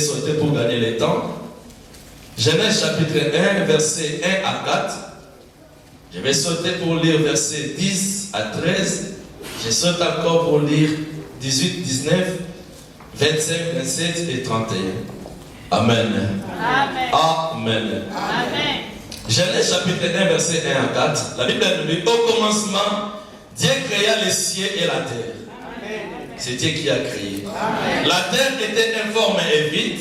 sauter pour gagner le temps. Genèse chapitre 1, verset 1 à 4. Je vais sauter pour lire verset 10 à 13. Je saute encore pour lire 18, 19, 25, 27 et 31. Amen. Amen. Amen. Amen. Genèse chapitre 1, verset 1 à 4. La Bible nous dit, au commencement, Dieu créa les cieux et la terre. C'est Dieu qui a créé. Amen. La terre était informe et vide.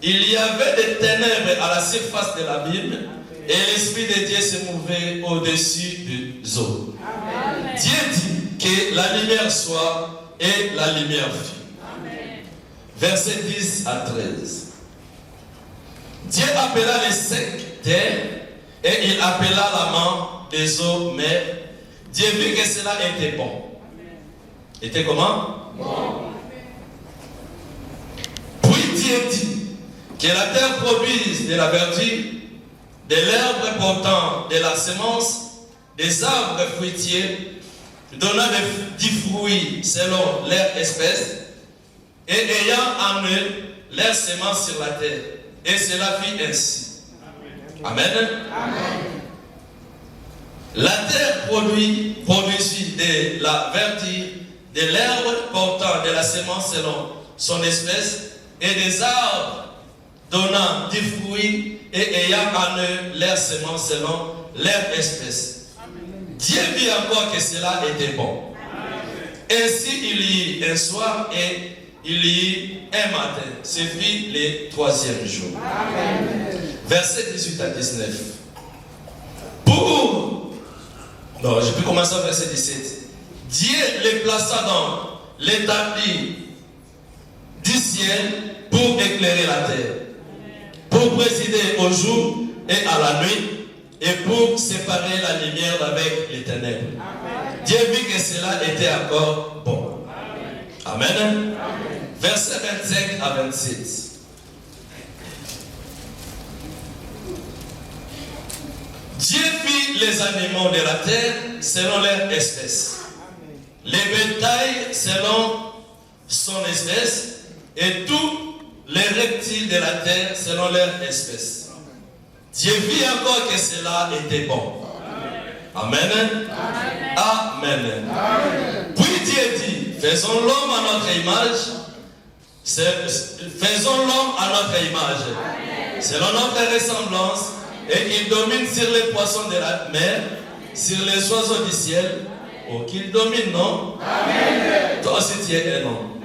Il y avait des ténèbres à la surface de l'abîme et l'Esprit de Dieu se mouvait au-dessus des eaux. Amen. Dieu dit que la lumière soit et la lumière fut. Amen. Verset 10 à 13. Dieu appela les secs terre et il appela la main des eaux mer. Dieu vit que cela était bon. Était comment? Bon. Puis Dieu dit que la terre produise de la verdure, de l'herbe portant de la semence, des arbres fruitiers, donnant du fruit selon leur espèce, et ayant en eux leur semence sur la terre. Et cela fit ainsi. Amen. Amen. La terre produisit de la verdure, de l'herbe portant de la semence selon son espèce, et des arbres donnant du fruit et ayant en eux leur semence selon leur espèce. Amen. Dieu vit encore que cela était bon. Amen. Ainsi il y eut un soir et il y eut un matin. Ce fut le troisième jour. Amen. Verset 18 à 19. Non, je peux commencer au verset 17. Dieu les plaça dans l'établi du ciel pour éclairer la terre, pour présider au jour et à la nuit, et pour séparer la lumière avec les ténèbres. Amen. Dieu vit que cela était encore bon. Amen. Amen. Verset 25 à 27. Dieu fit les animaux de la terre selon leur espèce, les bétails selon son espèce, et tous les reptiles de la terre selon leur espèce. Dieu vit encore que cela était bon. Amen. Amen. Amen. Amen. Puis Dieu dit, faisons l'homme à notre image, faisons l'homme à notre image, Amen. Selon notre ressemblance, et qu'il domine sur les poissons de la mer, sur les oiseaux du ciel, ou qu'il domine, non? Amen. Toi aussi tu es un homme.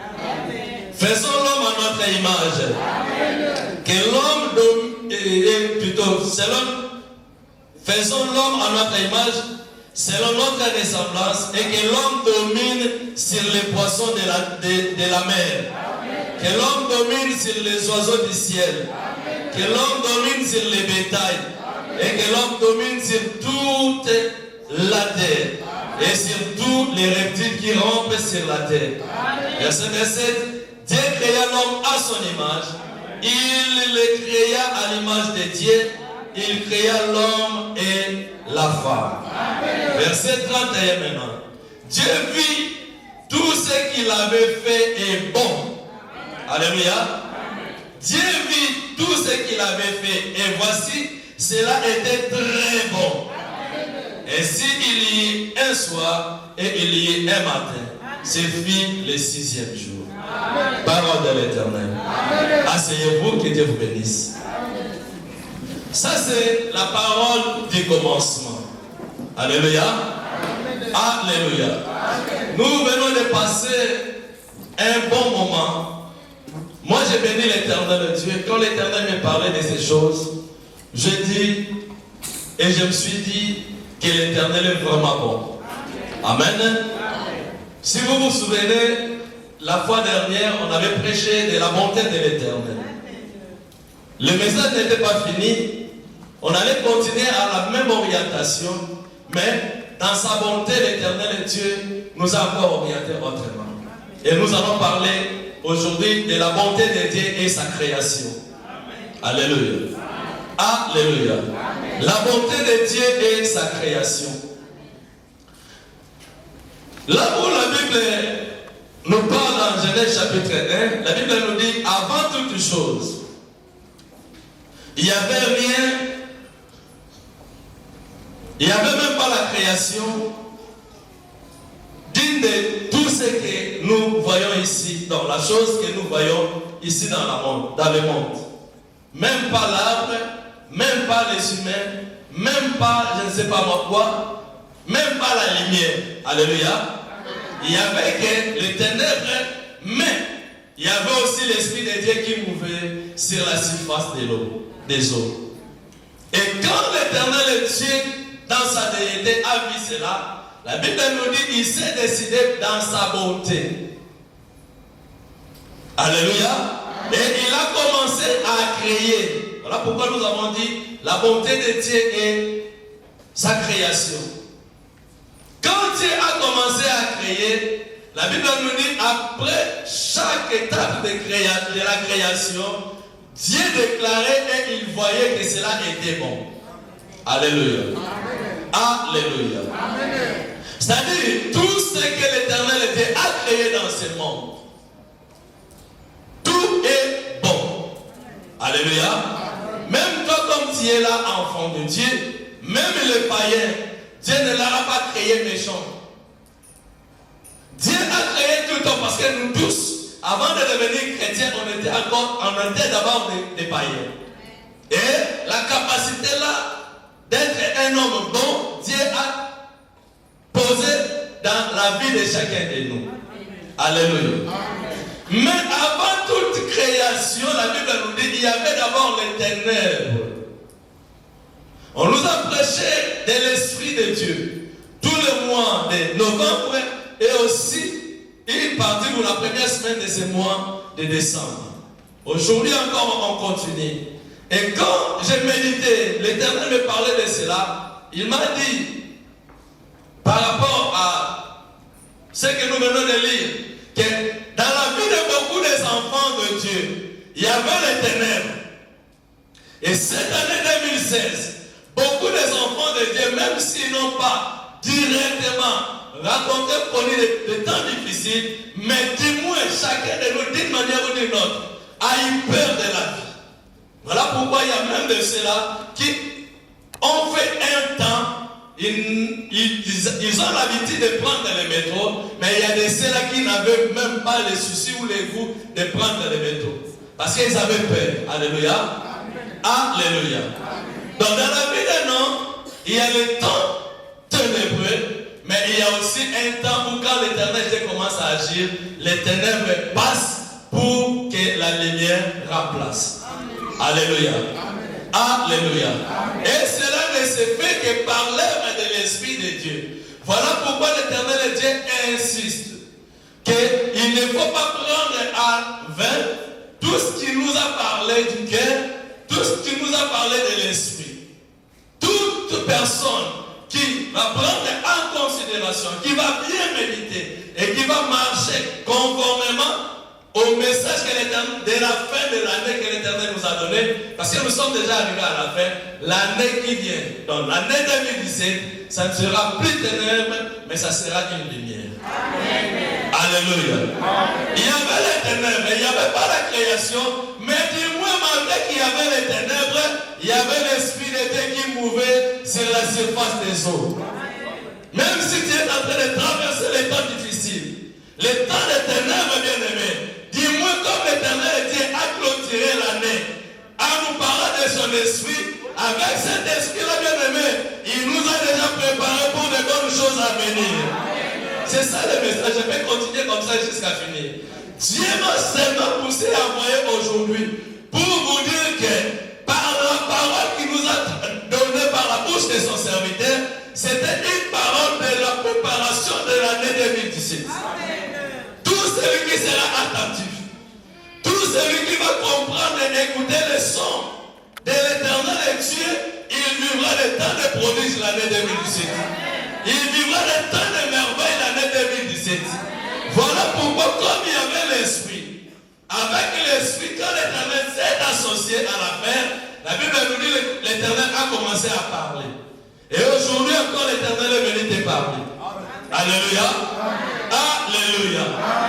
Faisons l'homme à notre image. Amen. Que l'homme domine, plutôt, faisons l'homme à notre image, selon notre ressemblance, et que l'homme domine sur les poissons de la mer. Amen. Que l'homme domine sur les oiseaux du ciel. Amen. Que l'homme domine sur les bétails. Amen. Et que l'homme domine sur toute la terre. Amen. Et sur tous les reptiles qui rampent sur la terre. Amen. Verset 27. Dieu créa l'homme à son image. Amen. Il le créa à l'image de Dieu. Il créa l'homme et la femme. Amen. Verset 31 maintenant. Dieu vit tout ce qu'il avait fait est bon. Amen. Alléluia. Amen. Dieu vit tout ce qu'il avait fait et voici, cela était très bon. Amen. Ainsi il y eut un soir et il y eut un matin. C'est fini le 6e jour. Amen. Parole de l'Éternel. Asseyez-vous, que Dieu vous bénisse. Amen. Ça c'est la parole du commencement. Alléluia. Amen. Alléluia. Amen. Nous venons de passer un bon moment. Moi j'ai béni l'Éternel Dieu. Quand l'Éternel me parlait de ces choses, je dis et je me suis dit que l'Éternel est vraiment bon. Amen. Amen. Si vous vous souvenez, la fois dernière, on avait prêché de la bonté de l'Éternel. Le message n'était pas fini. On allait continuer à la même orientation, mais dans sa bonté, l'Éternel Dieu nous a encore orientés autrement. Et nous allons parler aujourd'hui de la bonté de Dieu et sa création. Alléluia. Alléluia. La bonté de Dieu et sa création. Là où la Bible nous parle dans Genèse chapitre 1, la Bible nous dit, avant toutes choses, il n'y avait rien, il n'y avait même pas la création d'une de tout ce que nous voyons ici, dans la chose que nous voyons ici dans le monde. Même pas l'arbre, même pas les humains, même pas je ne sais pas moi quoi, même pas la lumière. Alléluia. Il y avait que les ténèbres, mais il y avait aussi l'Esprit de Dieu qui mouvait sur la surface de l'eau, des eaux. Et quand l'Éternel Dieu, dans sa déité, a vu cela, la Bible nous dit qu'il s'est décidé dans sa bonté. Alléluia. Et il a commencé à créer. Voilà pourquoi nous avons dit la bonté de Dieu est sa création. Quand Dieu a commencé à créer, la Bible nous dit après chaque étape de la création, Dieu déclarait et il voyait que cela était bon. Alléluia. Alléluia. C'est-à-dire tout ce que l'Éternel Dieu a créé dans ce monde, tout est bon. Alléluia. Même toi comme tu es là, enfant de Dieu, même les païens, Dieu ne l'aura pas créé méchant. Dieu a créé tout le temps parce que nous tous, avant de devenir chrétiens, on était d'abord des païens. Et la capacité là d'être un homme bon, Dieu a posé dans la vie de chacun de nous. Alléluia. Mais avant toute création, la Bible nous dit qu'il y avait d'abord les ténèbres. On nous a prêché de l'Esprit de Dieu tout le mois de novembre et aussi une partie pour la première semaine de ce mois de décembre. Aujourd'hui encore, on continue. Et quand j'ai médité, l'Éternel me parlait de cela, il m'a dit, par rapport à ce que nous venons de lire, que dans la vie de beaucoup des enfants de Dieu, il y avait les ténèbres. Et cette année 2016, beaucoup des enfants de Dieu, même s'ils n'ont pas directement raconté, connu des temps difficiles, mais du moins chacun de nous, d'une manière ou d'une autre, a eu peur de la vie. Voilà pourquoi il y a même de ceux-là qui ont fait un temps, ils ont l'habitude de prendre les métros, mais il y a de ceux-là qui n'avaient même pas le souci ou le goût de prendre les métros. Parce qu'ils avaient peur. Alléluia. Alléluia. Donc dans la vie d'un homme, il y a le temps ténébreux, mais il y a aussi un temps où quand l'Éternel commence à agir, les ténèbres passent pour que la lumière remplace. Alléluia. Alléluia. Et cela ne se fait que par l'œuvre de l'Esprit de Dieu. Voilà pourquoi l'Éternel Dieu insiste qu'il ne faut pas prendre à vain tout ce qui nous a parlé du cœur, tout ce qui nous a parlé de l'Esprit. Toute personne qui va prendre en considération, qui va bien méditer et qui va marcher conformément au message de la fin de l'année que l'Éternel nous a donné, parce que nous sommes déjà arrivés à la fin, l'année qui vient, donc l'année 2017, ça ne sera plus ténèbres, mais ça sera une lumière. Amen. Alléluia. Amen. Il y avait les ténèbres, il n'y avait pas la création, mais du moins malgré qu'il y avait les ténèbres, il y avait l'Esprit de Dieu qui mouvait sur la surface des eaux. Même si tu es en train de traverser les temps difficiles, les temps de ténèbres, bien aimés, dis-moi comme l'Éternel Dieu a clôturé l'année en nous parlant de son esprit, avec cet esprit-là, bien aimé, il nous a déjà préparé pour de bonnes choses à venir. C'est ça le message. Je vais continuer comme ça jusqu'à finir. Dieu m'a seulement poussé à envoyer aujourd'hui pour vous dire que par la parole qu'il nous a donnée par la bouche de son serviteur, c'était une parole de la préparation de l'année 2017. Tout celui qui sera attentif, tout celui qui va comprendre et écouter le son de l'Éternel Dieu, il vivra le temps de prodige l'année 2017. Il vivra le temps de merveille l'année 2017. Voilà pourquoi, comme il y avait l'Esprit, avec l'Esprit, quand l'Éternel s'est associé à l'affaire, la Bible nous dit que l'Éternel a commencé à parler. Et aujourd'hui encore, l'Éternel est venu te parler. Alléluia. Alléluia.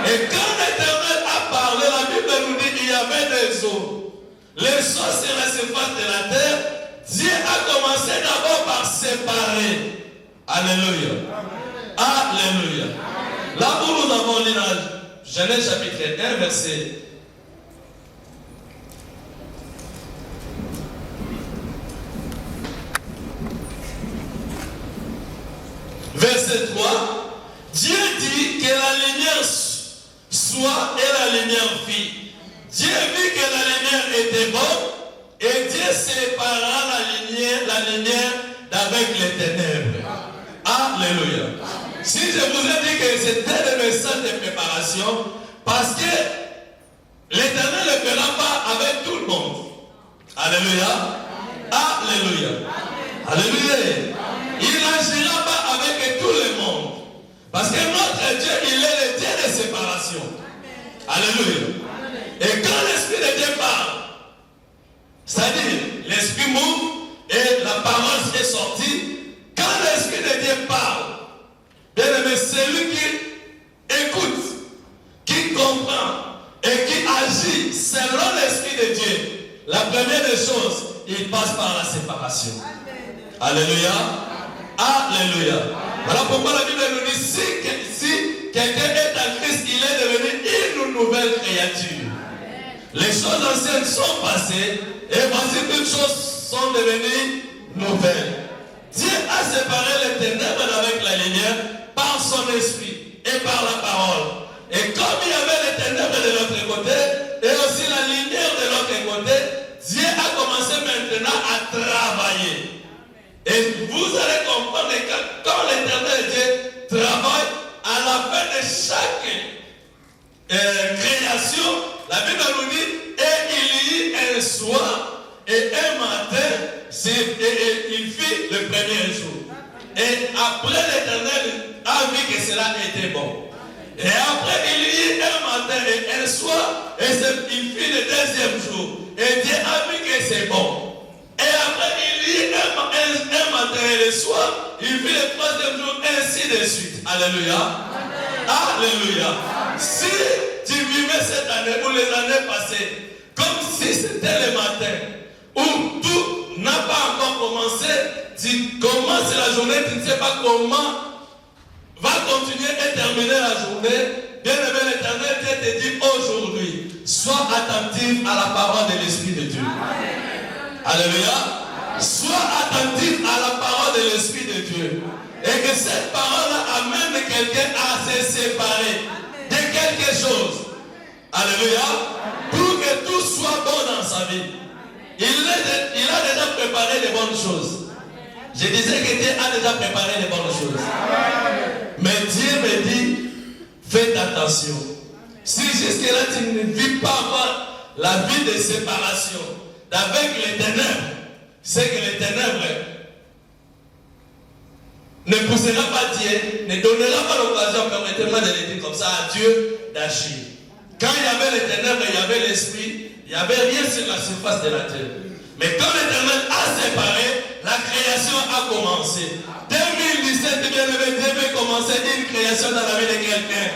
Et quand l'Éternel a parlé, la Bible nous dit qu'il y avait des eaux. Les eaux sur la surface de la terre, Dieu a commencé d'abord par séparer. Alléluia. Alléluia. Là où nous avons lu dans Genèse chapitre 1, verset 3, Dieu dit que la lumière soit et la lumière fit. Dieu vit que la lumière était bonne et Dieu sépara la lumière d'avec les ténèbres. Alléluia. Si je vous ai dit que c'était le message de préparation, parce que l'Éternel ne fera pas avec tout le monde. Alléluia. Alléluia. Alléluia. Il n'agira pas avec tout le monde. Parce que notre Dieu, il est le Dieu de séparation. Alléluia. Et quand l'Esprit de Dieu parle, c'est-à-dire l'Esprit m'ouvre et la parole est sortie, quand l'Esprit de Dieu parle, bien aimé, celui qui écoute, qui comprend et qui agit selon l'Esprit de Dieu, la première des choses, il passe par la séparation. Alléluia. Alléluia. Voilà pourquoi la Bible nous dit, si quelqu'un est en Christ, il est devenu une nouvelle créature. Les choses anciennes sont passées et voici toutes choses sont devenues nouvelles. Dieu a séparé les ténèbres avec la lumière par son esprit et par la parole. Et comme il y avait les ténèbres de l'autre côté et aussi la lumière de l'autre côté, Dieu a commencé maintenant à travailler. Et vous allez comprendre que quand l'Éternel Dieu travaille, à la fin de chaque création, la Bible nous dit, et il y eut un soir et un matin, il fit le premier jour. Et après l'Éternel a vu que cela était bon. Et après il y eut un matin et un soir, et il fit le deuxième jour. Et Dieu a vu que c'est bon. Et après il y eut un matin et le soir, il fit le troisième jour, ainsi de suite. Alléluia. Alléluia. Si tu vivais cette année ou les années passées, comme si c'était le matin, où tout n'a pas encore commencé, tu commences la journée, tu ne sais pas comment va continuer et terminer la journée. Bien aimé, l'Éternel Dieu te dit aujourd'hui, sois attentif à la parole de l'Esprit de Dieu. Alléluia. Sois attentif à la parole de l'Esprit de Dieu. Et que cette parole amène quelqu'un à se séparer de quelque chose. Alléluia. Pour que tout soit bon dans sa vie. Il a déjà préparé les bonnes choses. Je disais que Dieu a déjà préparé les bonnes choses. Mais Dieu me dit, faites attention. Si jusque-là tu ne vis pas la vie de séparation avec les ténèbres, c'est que les ténèbres ne poussera pas Dieu, ne donnera pas l'occasion, permettez-moi de le dire comme ça, à Dieu d'agir. Quand il y avait les ténèbres, il y avait l'esprit, il n'y avait rien sur la surface de la terre. Mais quand l'Éternel a séparé, la création a commencé. 2017, bien aimé, Dieu veut commencer une création dans la vie de quelqu'un.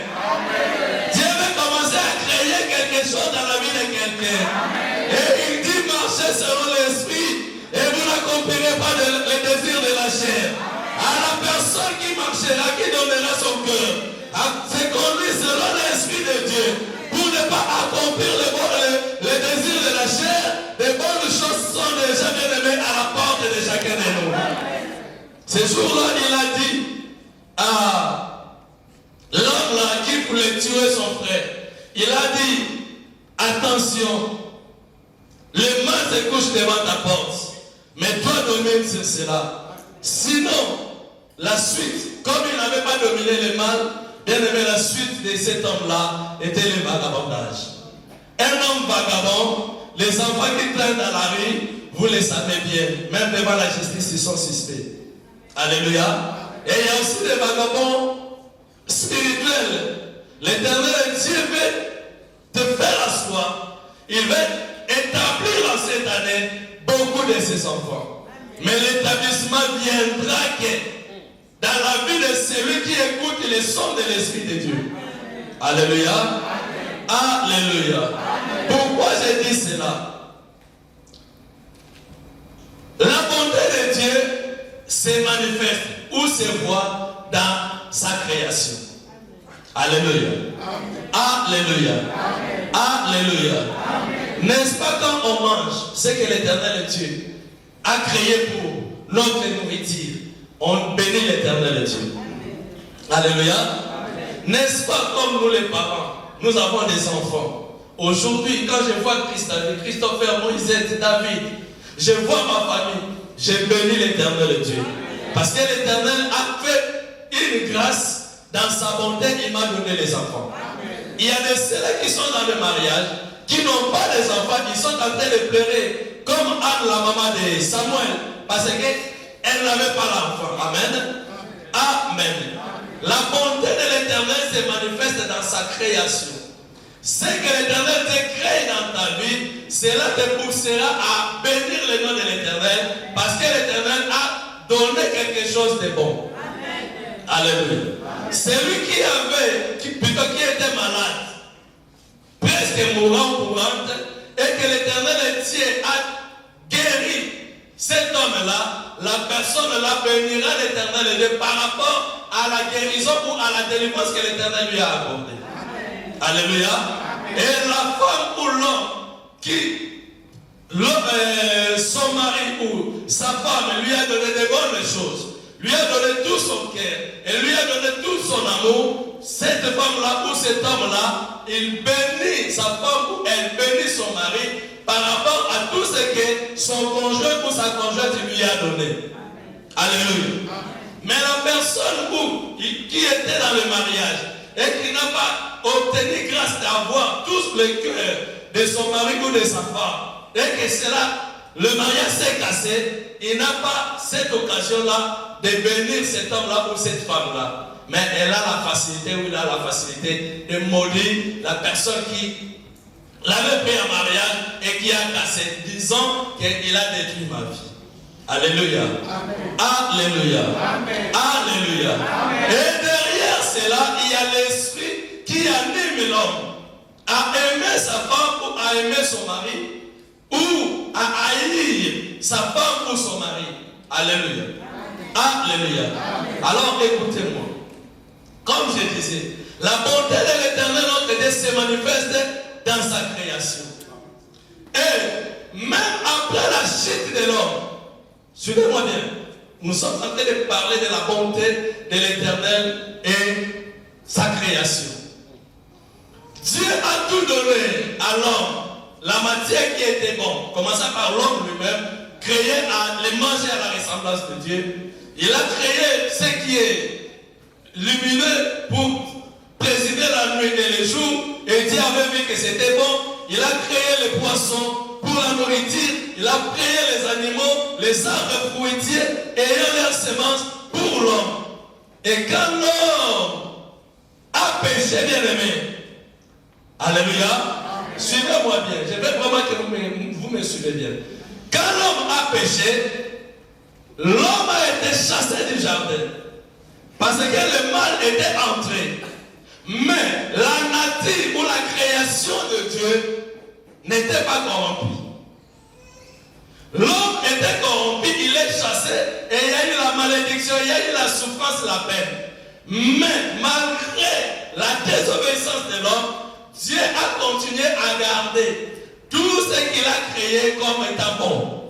Dieu veut commencer à créer quelque chose dans la vie de quelqu'un. Et il dit marchez selon l'esprit et vous n'accomplirez pas les désirs de la chair. À la personne qui marchera, qui donnera son cœur, à se conduire selon l'esprit de Dieu, pour ne pas accomplir les désirs de la chair, les bonnes choses sont déjà bien aimées à la porte de chacun de nous. Ce jour-là, il a dit à l'homme là qui voulait tuer son frère, il a dit, attention, le mal se couche devant ta porte, mais toi domine sur cela. Sinon, la suite, comme il n'avait pas dominé le mal, bien aimé, la suite de cet homme-là était le vagabondage. Un homme vagabond, les enfants qui traînent dans la rue, vous le savez bien, même devant la justice, ils sont suspects. Alléluia. Et il y a aussi des vagabonds spirituels. L'Éternel Dieu veut te faire asseoir. Il veut établir en cette année beaucoup de ses enfants. Mais l'établissement viendra que dans la vie de celui qui écoute le son de l'Esprit de Dieu. Alléluia. Alléluia. Pourquoi j'ai dit cela? La bonté de Dieu se manifeste ou se voit dans sa création. Alléluia. Alléluia. Alléluia. N'est-ce pas quand on mange ce que l'Éternel Dieu a créé pour notre nourriture, on bénit l'Éternel Dieu. Alléluia. N'est-ce pas comme nous les parents, nous avons des enfants. Aujourd'hui, quand je vois Christopher, Moïse, David, je vois ma famille, je bénis l'Éternel Dieu. Parce que l'Éternel a fait une grâce, dans sa bonté, il m'a donné les enfants. Il y a des ceux qui sont dans le mariage, qui n'ont pas des enfants, qui sont en train de pleurer, comme Anne, la maman de Samuel, parce qu'elle n'avait pas l'enfant. Amen. Amen. La bonté de l'Éternel se manifeste dans sa création. Ce que l'Éternel te crée dans ta vie, cela te poussera à bénir le nom de l'Éternel, parce que l'Éternel a donné quelque chose de bon. Amen. Alléluia. Celui qui était malade, presque mourante, et que l'Éternel Dieu a guéri cet homme-là, la personne là bénira l'Éternel Dieu par rapport à la guérison ou à la délivrance que l'Éternel lui a accordée. Alléluia. Amen. Et la femme ou l'homme qui, son mari ou sa femme lui a donné de bonnes choses, lui a donné tout son cœur et lui a donné tout son amour, cette femme-là ou cet homme-là, il bénit sa femme ou elle bénit son mari par rapport à tout ce que son conjoint ou sa conjointe lui a donné. Alléluia. Mais la personne qui était dans le mariage et qui n'a pas obtenu grâce d'avoir tous les cœurs de son mari ou de sa femme, et que cela, le mariage s'est cassé, il n'a pas cette occasion-là de bénir cet homme-là ou cette femme-là. Mais elle a la facilité, ou il a la facilité de maudire la personne qui l'avait pris en mariage et qui a cassé, disant qu'il a détruit ma vie. Alléluia. Amen. Alléluia. Amen. Alléluia. Amen. Et derrière cela, il y a l'esprit qui anime l'homme à aimer sa femme ou à aimer son mari, ou à haïr sa femme ou son mari. Alléluia. Amen. Alléluia. Amen. Alors écoutez-moi. Comme je disais, la bonté de l'Éternel notre Dieu se manifeste dans sa création. Et même après la chute de l'homme, suivez-moi bien, nous sommes en train de parler de la bonté de l'Éternel et sa création. Dieu a tout donné à l'homme, la matière qui était bonne, commençant par l'homme lui-même, créé à les manger à la ressemblance de Dieu. Il a créé ce qui est lumineux pour présider la nuit et le jour, et Dieu avait vu que c'était bon. Il a créé les poissons pour la nourriture, il a créé les animaux, les arbres fruitiers ayant leurs semences pour l'homme. Et quand l'homme a péché, bien aimé, alléluia, suivez-moi bien, je veux vraiment que vous me suivez bien. Quand l'homme a péché, l'homme a été chassé du jardin. Parce que le mal était entré. Mais la nature ou la création de Dieu n'était pas corrompue. L'homme était corrompu, il est chassé et il y a eu la malédiction, il y a eu la souffrance, la peine. Mais malgré la désobéissance de l'homme, Dieu a continué à garder tout ce qu'il a créé comme étant bon.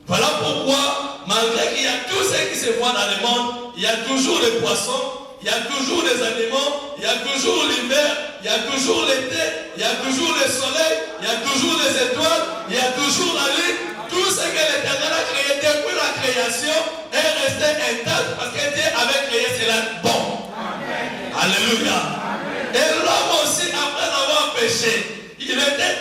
Voilà pourquoi, malgré qu'il y a tout ce qui se voit dans le monde, il y a toujours les poissons, il y a toujours les animaux, il y a toujours l'hiver, il y a toujours l'été, il y a toujours le soleil, il y a toujours les étoiles, il y a toujours la lune. Tout ce que l'Éternel a créé depuis la création est resté intact parce que Dieu avait créé cela bon. Amen. Alléluia. Amen. Et l'homme aussi, après avoir péché, il était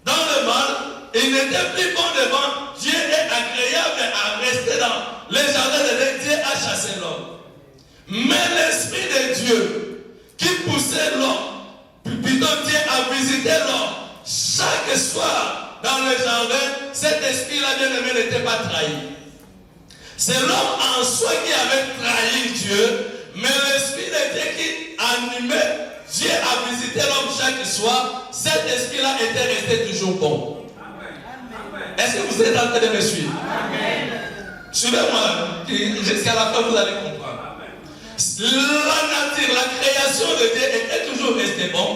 dans le mal, il n'était plus bon devant. Dieu est agréable à rester dans les jardins de Dieu. Dieu a chassé l'homme. Mais l'Esprit de Dieu qui poussait l'homme, plutôt Dieu a visité l'homme chaque soir dans le jardin. Cet esprit-là, bien aimé, n'était pas trahi. C'est l'homme en soi qui avait trahi Dieu, mais l'Esprit de Dieu qui animé, Dieu a visité l'homme chaque soir, cet esprit-là était resté toujours bon. Est-ce que vous êtes en train de me suivre? Suivez-moi, jusqu'à la fin vous allez comprendre. La nature, la création de Dieu était toujours restée bon.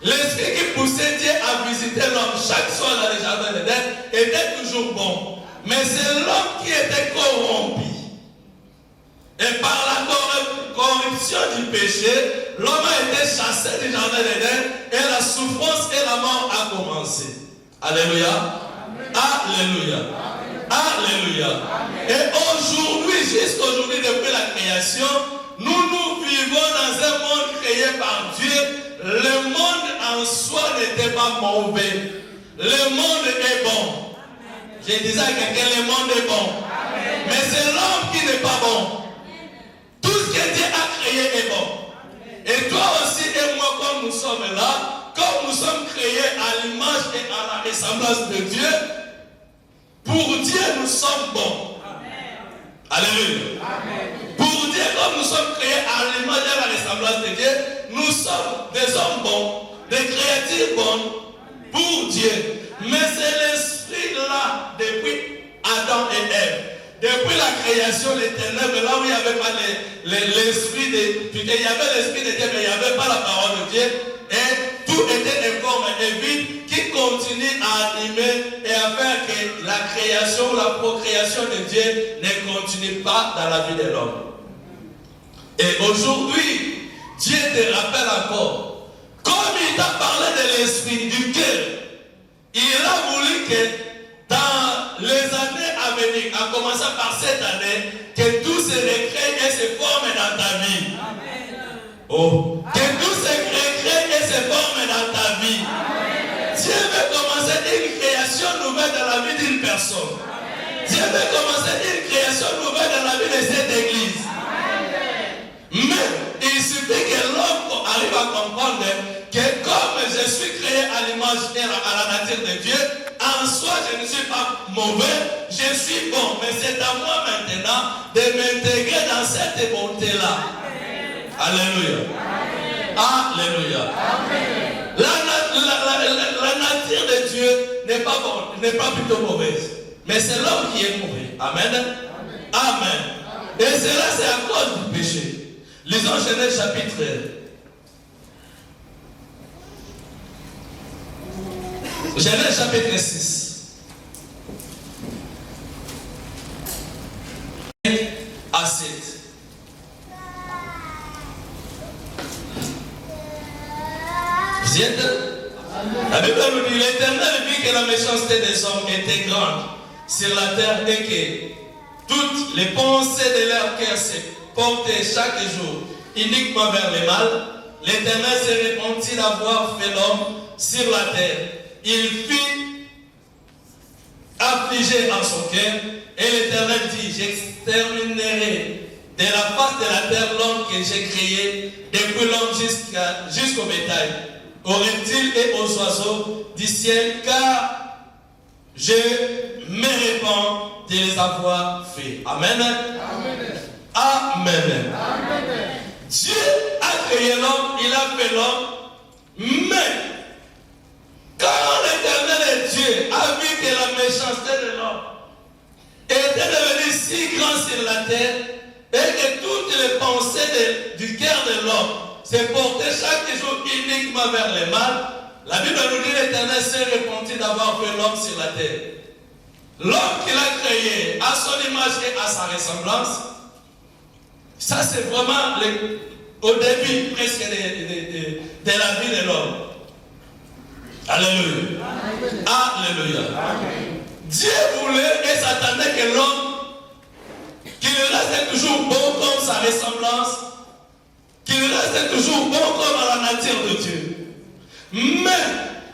L'esprit qui poussait Dieu à visiter l'homme chaque soir dans les jardins d'Éden était toujours bon. Mais c'est l'homme qui était corrompu. Et par la corruption du péché, l'homme a été chassé du jardin d'Éden et la souffrance et la mort a commencé. Alléluia. Alléluia. Alléluia. Et aujourd'hui, jusqu'aujourd'hui, depuis la création, nous vivons dans un monde créé par Dieu. Le monde en soi n'était pas mauvais. Le monde est bon. Je disais à quelqu'un, le monde est bon. Mais c'est l'homme qui n'est pas bon. Tout ce que Dieu a créé est bon. Et toi aussi et moi, comme nous sommes là, comme nous sommes créés à l'image et à la ressemblance de Dieu, pour Dieu nous sommes bons. Alléluia. Pour Dieu, comme nous sommes créés à l'image et à la ressemblance de Dieu, nous sommes des hommes bons, des créatures bonnes pour Dieu. Mais c'est l'esprit là depuis Adam et Ève. Depuis la création, les ténèbres, là où il n'y avait pas l'esprit de Dieu, il y avait l'esprit de Dieu, mais il n'y avait pas la parole de Dieu. Et tout était informe et vide qui continue à animer et à faire que la création, la procréation de Dieu ne continue pas dans la vie de l'homme. Et aujourd'hui, Dieu te rappelle encore, comme il t'a parlé de l'esprit, du cœur, il a voulu que dans les années à venir, en commençant par cette année, que tout se recrée et se forme dans ta vie. Oh, que tout se recrée et se forme dans ta vie. Dieu veut commencer une création nouvelle dans la vie d'une personne. Dieu veut commencer une création nouvelle dans la vie de cette église. Mais il suffit que l'homme arrive à comprendre que comme je suis créé à l'image et à la nature de Dieu, en soi je ne suis pas mauvais, je suis bon. Mais c'est à moi maintenant de m'intégrer dans cette bonté-là. Alléluia. Alléluia. La nature de Dieu n'est pas bonne, n'est pas plutôt mauvaise. Mais c'est l'homme qui est mauvais. Amen. Amen. Et cela c'est à cause du péché. Lisons Genèse chapitre 6. À 7. Vous y êtes? La Bible nous dit, l'Éternel vit que la méchanceté des hommes était grande sur la terre et que toutes les pensées de leur cœur se portaient chaque jour uniquement vers le mal. L'Éternel se repentit d'avoir fait l'homme sur la terre. Il fut affligé en son cœur et l'Éternel dit, j'exterminerai de la face de la terre l'homme que j'ai créé, depuis l'homme jusqu'au bétail, aux reptiles et aux oiseaux du ciel, car je me répands de les avoir fait. Amen. Amen. Amen. Amen. Dieu a créé l'homme, il a fait l'homme, mais quand l'Éternel Dieu a vu que la méchanceté de l'homme était devenue si grande sur la terre et que toutes les pensées du cœur de l'homme se portaient chaque jour uniquement vers le mal, la Bible nous dit l'Éternel s'est repenti d'avoir fait l'homme sur la terre. L'homme qu'il a créé à son image et à sa ressemblance, ça c'est vraiment au début presque de la vie de l'homme. Alléluia. Alléluia. Dieu voulait et s'attendait que l'homme, qu'il reste toujours bon comme sa ressemblance, qu'il reste toujours bon comme à la nature de Dieu. Mais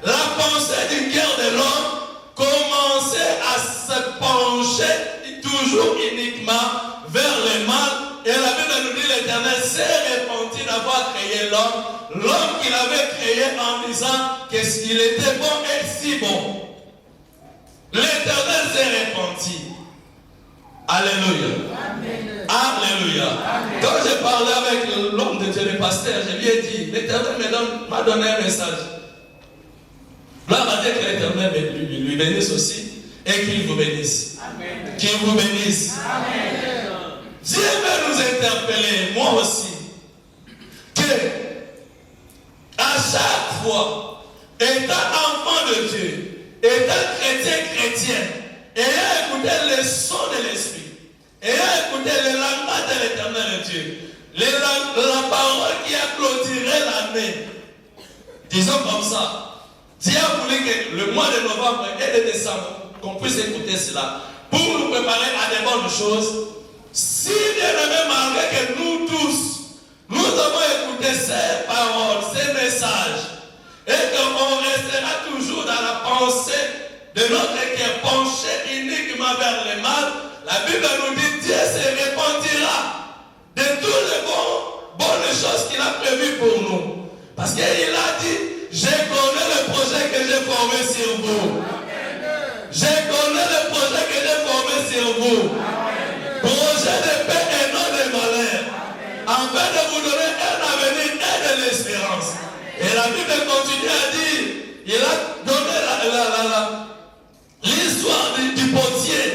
la pensée du cœur de l'homme commençait à se pencher toujours uniquement vers le mal. Et la Bible nous dit l'Éternel s'est repenti d'avoir créé l'homme qu'il avait créé en disant qu'il était bon et si bon. L'Éternel s'est repenti. Alléluia. Amen. Alléluia. Amen. Quand j'ai parlé avec l'homme de Dieu, le pasteur, je lui ai dit, l'Éternel m'a donné un message. Là, on va dire que l'Éternel lui bénisse aussi et qu'il vous bénisse. Amen. Qu'il vous bénisse. Amen. Dieu veut nous interpeller, moi aussi, que à chaque fois, étant enfant de Dieu, étant chrétien, ayant écouté le son de l'Esprit, ayant écouté le langage de l'Éternel Dieu, la parole qui a clôturé l'année, disons comme ça, Dieu a voulu que le mois de novembre et de décembre, qu'on puisse écouter cela, pour nous préparer à des bonnes choses. Si bien aimé, malgré que nous tous, nous avons écouté ces paroles, ces messages, et qu'on restera toujours dans la pensée de notre cœur penché uniquement vers le mal, la Bible nous dit Dieu se répandira de toutes les bonnes choses qu'il a prévues pour nous. Parce qu'il a dit, je connais le projet que j'ai formé sur vous. Je connais le projet que j'ai formé sur vous. Projet de paix et non de malheur. Afin de vous donner un avenir et de l'espérance. Et la Bible continue à dire, il a donné l'histoire du potier.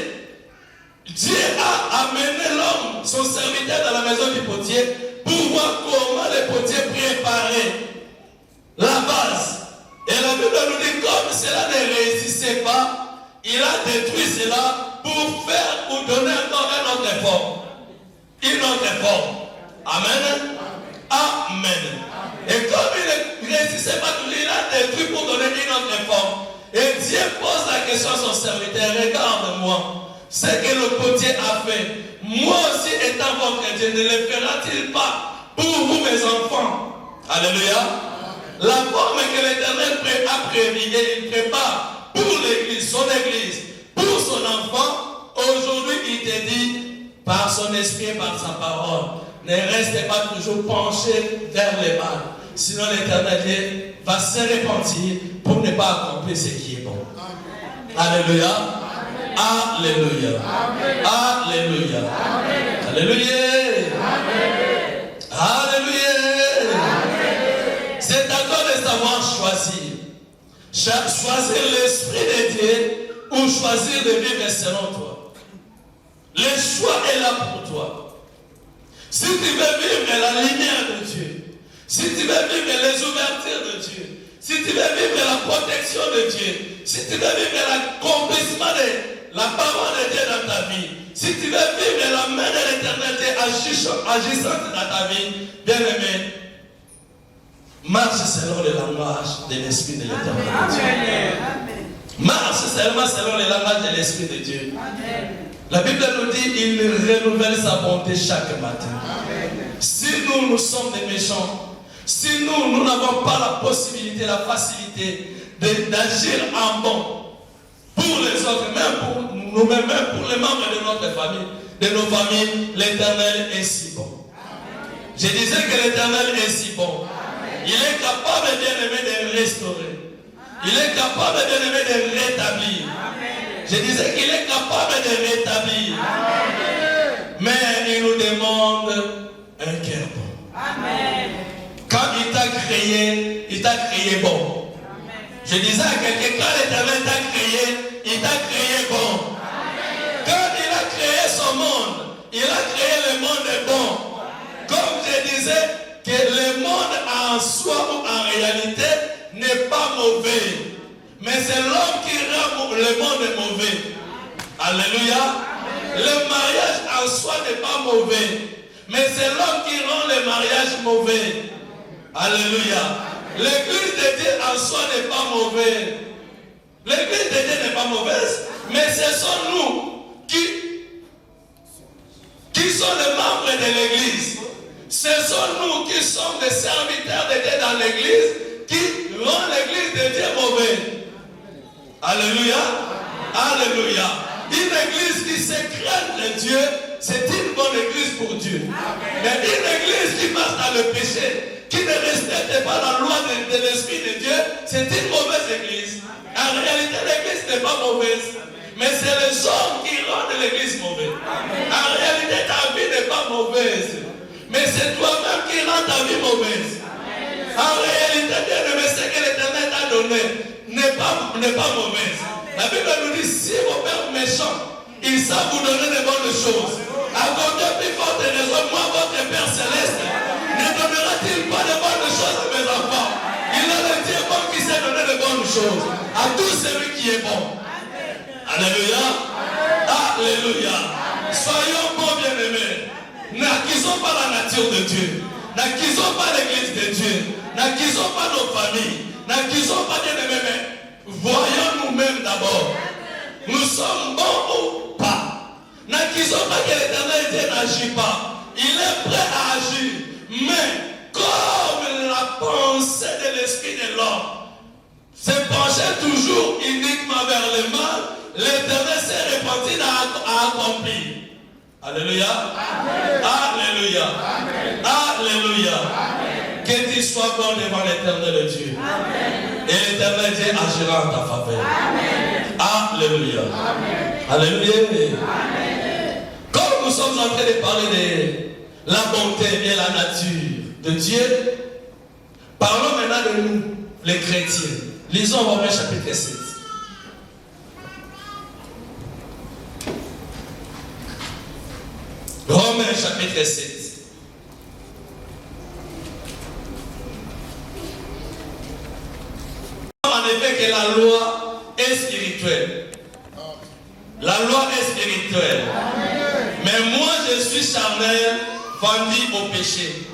Dieu a amené l'homme, son serviteur, dans la maison du potier pour voir comment le potier préparait la base. Et la Bible nous dit, comme cela ne réussissait pas, il a détruit cela pour donner encore un autre effort. Une autre effort. Amen. Amen. Et comme il ne réussissait pas, il a détruit pour donner une autre effort. Et Dieu pose la question à son serviteur, regarde-moi. Ce que le potier a fait, moi aussi étant votre Dieu, ne le fera-t-il pas pour vous mes enfants? Alléluia. La forme que l'Éternel a prévue et il prépare pour l'Église, son Église, pour son enfant, aujourd'hui il te dit, par son esprit et par sa parole, ne restez pas toujours penchés vers le mal. Sinon l'Éternel va se repentir pour ne pas accomplir ce qui est bon. Alléluia. Alléluia. Amen. Alléluia. Amen. Alléluia. Amen. Alléluia. Amen. C'est à toi de savoir choisir. Choisir l'Esprit de Dieu ou choisir de vivre selon toi. Le choix est là pour toi. Si tu veux vivre la lumière de Dieu, si tu veux vivre les ouvertures de Dieu, si tu veux vivre la protection de Dieu, si tu veux vivre l'accomplissement de la parole de Dieu dans ta vie, si tu veux vivre la main de l'éternité agissante dans ta vie, bien aimé, marche selon le langage de l'Esprit de l'Éternel. Marche seulement selon le langage de l'Esprit de Dieu. Amen. La Bible nous dit il renouvelle sa bonté chaque matin. Amen. Si nous sommes des méchants, si nous n'avons pas la possibilité, la facilité d'agir en bon pour les autres, même pour nous-mêmes, même pour les membres de notre famille, de nos familles, l'Éternel est si bon. Amen. Je disais que l'Éternel est si bon. Amen. Il est capable, bien aimé, de restaurer. Il est capable, bien aimé, de rétablir. Amen. Je disais qu'il est capable de rétablir. Amen. Mais il nous demande un cœur bon. Amen. Quand il t'a créé bon. Amen. Je disais à quelqu'un, quand l'Éternel t'a créé, il t'a créé bon. Amen. Quand il a créé son monde, il a créé le monde bon. Amen. Comme je disais, que le monde en soi ou en réalité n'est pas mauvais. Mais c'est l'homme qui rend le monde mauvais. Alléluia. Amen. Le mariage en soi n'est pas mauvais. Mais c'est l'homme qui rend le mariage mauvais. Alléluia. L'église de Dieu en soi n'est pas mauvaise. L'église de Dieu n'est pas mauvaise. Mais ce sont nous qui sommes les membres de l'église. Ce sont nous qui sommes des serviteurs de Dieu dans l'église qui rendent l'église de Dieu mauvaise. Alléluia. Alléluia. Une église qui se craint de Dieu, c'est une bonne église pour Dieu. Mais une église qui marche dans le péché, qui ne respecte pas la loi de l'Esprit de Dieu, c'est une mauvaise église. En réalité, l'église n'est pas mauvaise. Mais c'est les hommes qui rendent l'église mauvaise. En réalité, ta vie n'est pas mauvaise. Mais c'est toi-même qui rend ta vie mauvaise. En réalité, bien-aimé, ce que l'Éternel t'a donné n'est pas mauvaise. La Bible nous dit, si vos pères méchants, ils savent vous donner de bonnes choses, à combien plus forte raison, moi, votre Père Céleste, ne donnera-t-il pas de bonnes choses à mes enfants? Il est le Dieu bon qui sait donner de bonnes choses à tout celui qui est bon. Alléluia. Alléluia. Soyons bons, bien-aimés. N'acquisons pas la nature de Dieu. N'acquisons pas l'église de Dieu. N'acquisons pas nos familles. N'acquisons pas, bien-aimés, mais voyons nous-mêmes d'abord. Nous sommes bons ou pas. N'acquisons pas que l'Éternel Dieu n'agit pas. Il est prêt à agir. Mais comme la pensée de l'esprit de l'homme se penchait toujours uniquement vers le mal, l'Éternel s'est repenti à accomplir. Alléluia. Amen. Alléluia. Amen. Alléluia. Amen. Que tu sois bon devant l'Éternel Dieu. Amen. Et l'Éternel Dieu agira en ta faveur. Amen. Alléluia. Amen. Alléluia. Amen. Comme nous sommes en train de parler de la bonté et la nature de Dieu, parlons maintenant de nous, les chrétiens. Lisons Romains chapitre 7. Romains chapitre 7. En effet que la loi est spirituelle. La loi est spirituelle. Mais moi je suis charnel, vendu au péché.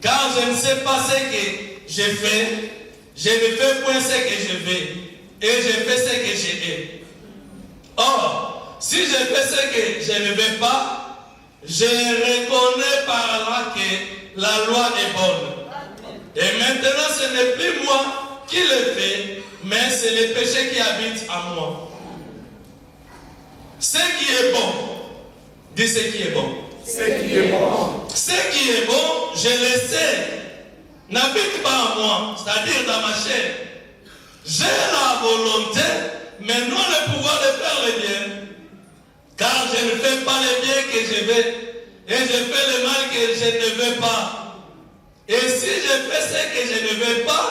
Car je ne sais pas ce que je fais. Je ne fais point ce que je veux. Et je fais ce que je hais. Or, si je fais ce que je ne veux pas, je reconnais par là que la loi est bonne. Et maintenant, ce n'est plus moi qui le fais, mais c'est le péché qui habite en moi. Ce qui est bon, dis ce qui est bon. Ce qui est bon. Ce qui est bon, je le sais, n'habite pas en moi, c'est-à-dire dans ma chair. J'ai la volonté, mais non le pouvoir de faire le bien. Car je ne fais pas le bien que je veux, et je fais le mal que je ne veux pas. Et si je fais ce que je ne veux pas,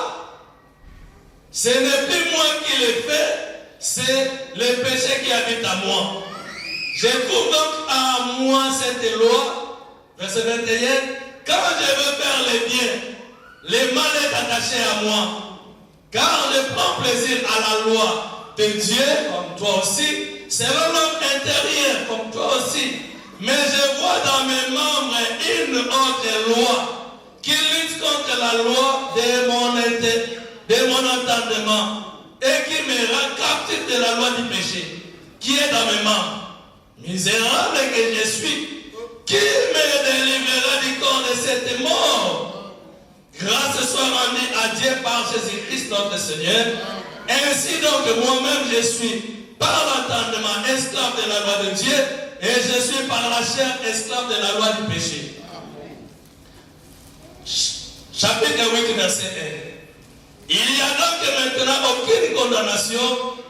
ce n'est plus moi qui le fais, c'est le péché qui habite en moi. Je trouve donc en moi cette loi, verset 21, quand je veux faire le bien, le mal est attaché à moi. Car je prends plaisir à la loi de Dieu, comme toi aussi, selon l'homme intérieur, comme toi aussi. Mais je vois dans mes membres une autre loi qui lutte contre la loi de mon entendement et qui me rend captif de la loi du péché qui est dans mes membres. Misérable que je suis, qui me délivrera du corps de cette mort? Grâce soit rendue à Dieu par Jésus-Christ notre Seigneur. Ainsi donc moi-même je suis par l'entendement esclave de la loi de Dieu et je suis par la chair esclave de la loi du péché. Chapitre 8 verset 1. Il n'y a donc maintenant aucune condamnation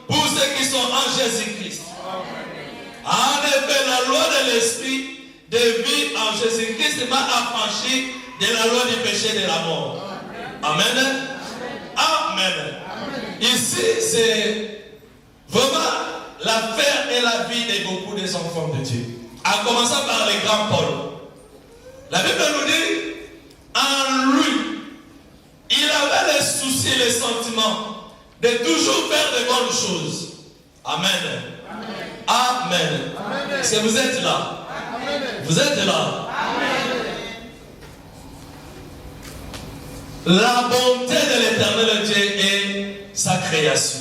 pour ceux qui sont en Jésus-Christ. En effet, la loi de l'esprit de vie en Jésus-Christ m'a affranchi de la loi du péché et de la mort. Amen. Amen. Ici, c'est vraiment l'affaire et la vie de beaucoup des enfants de Dieu. En commençant par le grand Paul. La Bible nous dit, en lui, il avait les soucis, les sentiments de toujours faire de bonnes choses. Amen. Amen. Amen. Est-ce que vous êtes là? Amen. Vous êtes là? Amen. La bonté de l'Éternel Dieu est sa création.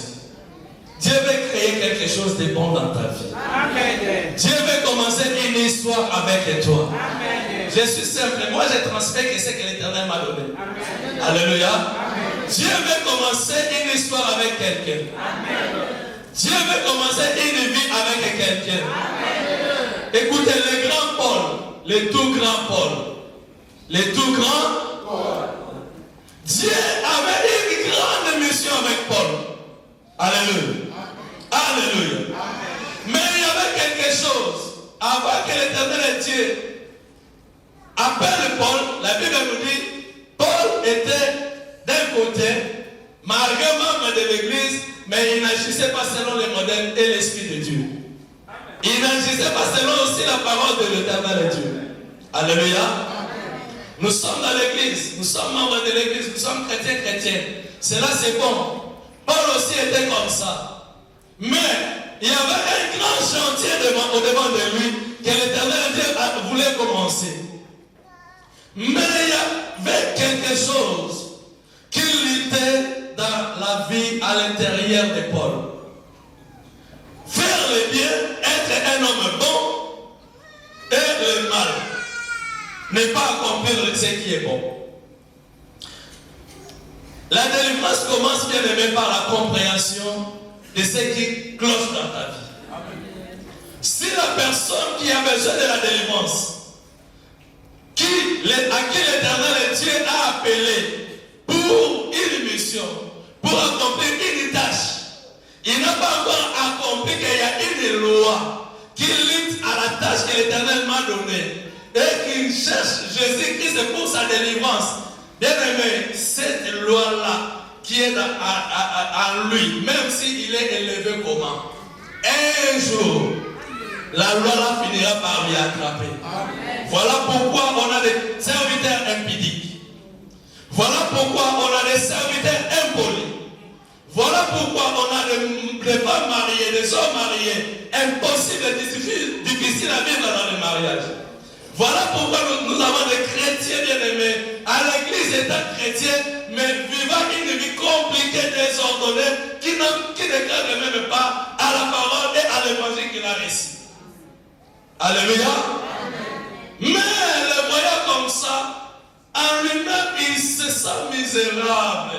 Dieu veut créer quelque chose de bon dans ta vie. Amen. Dieu veut commencer une histoire avec toi. Amen. Je suis simple. Moi, je transmets ce que l'Éternel m'a donné. Amen. Alléluia. Amen. Dieu veut commencer une histoire avec quelqu'un. Amen. Dieu veut commencer une vie avec quelqu'un. Écoutez, le grand Paul, le tout grand Paul, le tout grand Paul. Dieu avait une grande mission avec Paul. Alléluia. Alléluia. Mais il y avait quelque chose. Avant que l'Éternel Dieu appelle Paul, la Bible nous dit, Paul était d'un côté, malgré membre de l'Église, mais il n'agissait pas selon les modèles et l'Esprit de Dieu. Il n'agissait pas selon aussi la parole de l'Éternel Dieu. Alléluia. Nous sommes dans l'Église, nous sommes membres de l'Église, nous sommes chrétiens. Cela c'est bon. Paul aussi était comme ça. Mais il y avait un grand chantier au-devant de lui que l'Éternel Dieu voulait commencer. Mais il y avait quelque chose qui luttait dans la vie à l'intérieur de Paul. Faire le bien, être un homme bon, et le mal. Ne pas accomplir ce qui est bon. La délivrance commence bien aimé par la compréhension de ce qui cloche dans ta vie. Si la personne qui a besoin de la délivrance, à qui l'Éternel Dieu a appelé pour une mission, pour accomplir une tâche, il n'a pas encore accompli qu'il y a une loi qui lutte à la tâche que l'Éternel m'a donnée et qu'il cherche Jésus-Christ pour sa délivrance. Bien aimé, cette loi-là qui est en lui, même s'il est élevé comment, un jour, la loi là finira par lui attraper. Amen. Voilà pourquoi on a des serviteurs impudiques. Voilà pourquoi on a des serviteurs impolis. Voilà pourquoi on a des femmes mariées, des hommes mariés, impossible, difficile à vivre dans le mariage. Voilà pourquoi nous avons des chrétiens bien-aimés, à l'église étant chrétien, mais vivant une vie compliquée, désordonnée, qui ne craignent même pas à la parole et à l'évangile qu'il a reçu. Alléluia. Mais le voyant comme ça, en lui-même, il se sent misérable.